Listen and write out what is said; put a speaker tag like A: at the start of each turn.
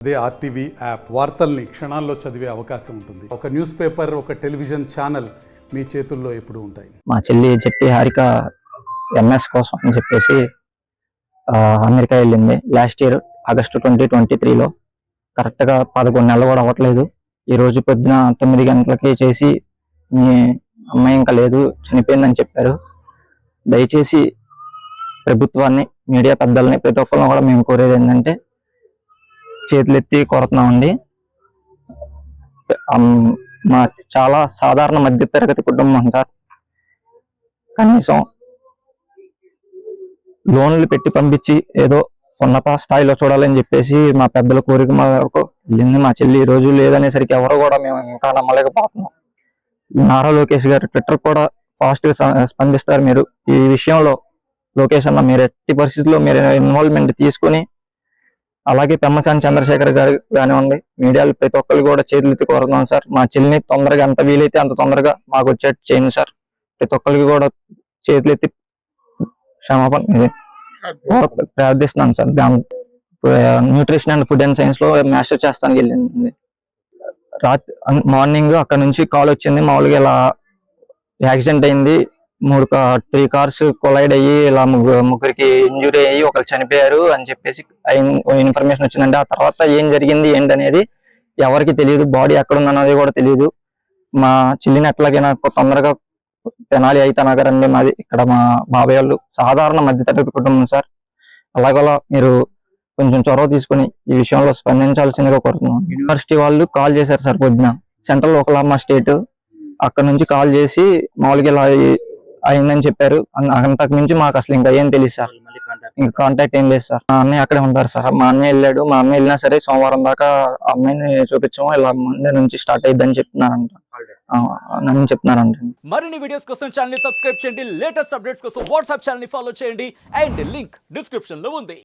A: అదే RTV app వార్తల్ని క్షణాల్లో చదివే అవకాశం ఉంటుంది. ఒక న్యూస్ పేపర్, ఒక టెలివిజన్ ఛానల్ మీ చేతుల్లో ఎప్పుడూ ఉంటాయి.
B: మా చెల్లి చెట్టి హారిక ఎంఎస్ కోసం అని చెప్పేసి అమెరికా వెళ్ళింది లాస్ట్ ఇయర్ ఆగస్టు 2023లో. కరెక్ట్గా 11 నెలలు కూడా అవ్వట్లేదు. ఈరోజు పొద్దున 9 గంటలకి చేసి మీ అమ్మాయి ఇంకా లేదు, చనిపోయిందని చెప్పారు. దయచేసి ప్రభుత్వాన్ని, మీడియా పెద్దల్ని, ప్రతి ఒక్కరిని కూడా మేము కోరేది ఏంటంటే చేతులెత్తి కోరుతున్నామండి. మా చాలా సాధారణ మధ్య తరగతి కుటుంబం సార్. కనీసం లోన్లు పెట్టి పంపించి ఏదో ఉన్నత స్థాయిలో చూడాలని చెప్పేసి మా పెద్దల కోరిక వరకు వెళ్ళింది. మా చెల్లి ఈ రోజు లేదనేసరికి ఎవరు కూడా మేము ఇంకా నమ్మలేకపోతున్నాం. నారా లోకేష్ గారు ట్విట్టర్ కూడా ఫాస్ట్ గా స్పందిస్తారు. మీరు ఈ విషయంలో లోకేష్ అన్న మీరు ఎట్టి పరిస్థితుల్లో మీరు ఇన్వాల్వ్మెంట్ తీసుకుని, అలాగే పెమ్మసాని చంద్రశేఖర్ గారు కానివ్వండి, మీడియాలు ప్రతి ఒక్కరు కూడా చేతులెత్తి కోరుతున్నాం సార్. మా చెల్లిని తొందరగా ఎంత వీలైతే అంత తొందరగా మాకు వచ్చేట్టు చేయండి సార్. ప్రతి ఒక్కరికి కూడా చేతులెత్తి క్షమాపణ ప్రార్థిస్తున్నాను sir. Nutrition and food and science లో మాస్టర్ చేస్తానికి వెళ్ళింది. రాత్రి మార్నింగ్ అక్కడ నుంచి కాల్ వచ్చింది. మామూలుగా ఇలా యాక్సిడెంట్ అయింది, 3 కార్స్ కొలైడ్ అయ్యి ఇలా ముగ్గురికి ఇంజురీ అయ్యి ఒకరు చనిపోయారు అని చెప్పేసి ఇన్ఫర్మేషన్ వచ్చిందండి. ఆ తర్వాత ఏం జరిగింది ఏంటనేది ఎవరికి తెలియదు. బాడీ ఎక్కడ ఉందన్నది కూడా తెలియదు. మా చెల్లిని ఎట్లాగైనా తొందరగా తెనాలి అయితే నగరండి మాది. ఇక్కడ మా బాబాయ్ వాళ్ళు సాధారణ మధ్యతరగతి కుటుంబం సార్. అలాగలా మీరు కొంచెం చొరవ తీసుకుని ఈ విషయంలో స్పందించాల్సిందిగా కోరుతున్నాం. యూనివర్సిటీ వాళ్ళు కాల్ చేశారు సార్ పొద్దున, సెంట్రల్ ఓక్లహోమా స్టేట్. అక్కడ నుంచి కాల్ చేసి మామూలుగా ఇలా అయిందని చెప్పారు. అంతకు మించి మాకు అసలు ఇంకా ఏం తెలియదు సార్. ఇంకా కాంటాక్ట్ ఏం లేదు సార్. మా అన్నయ్య అక్కడే ఉంటారు సార్. మా అన్నయ్య వెళ్ళాడు. మా అన్నయ్య వెళ్ళినా సరే సోమవారం దాకా అమ్మాయిని చూపించాము, ఇలా మండే నుంచి స్టార్ట్ అయిద్దని చెప్తున్నారంట. నన్ను చెప్తున్నారంట.
C: మరిన్ని వీడియోస్ కోసం ఛానల్ ని సబ్స్క్రైబ్ చేయండి. లేటెస్ట్ అప్డేట్స్ కోసం వాట్సాప్ ఛానల్ ని ఫాలో చేయండి. అండ్ లింక్ డిస్క్రిప్షన్ లో ఉంది.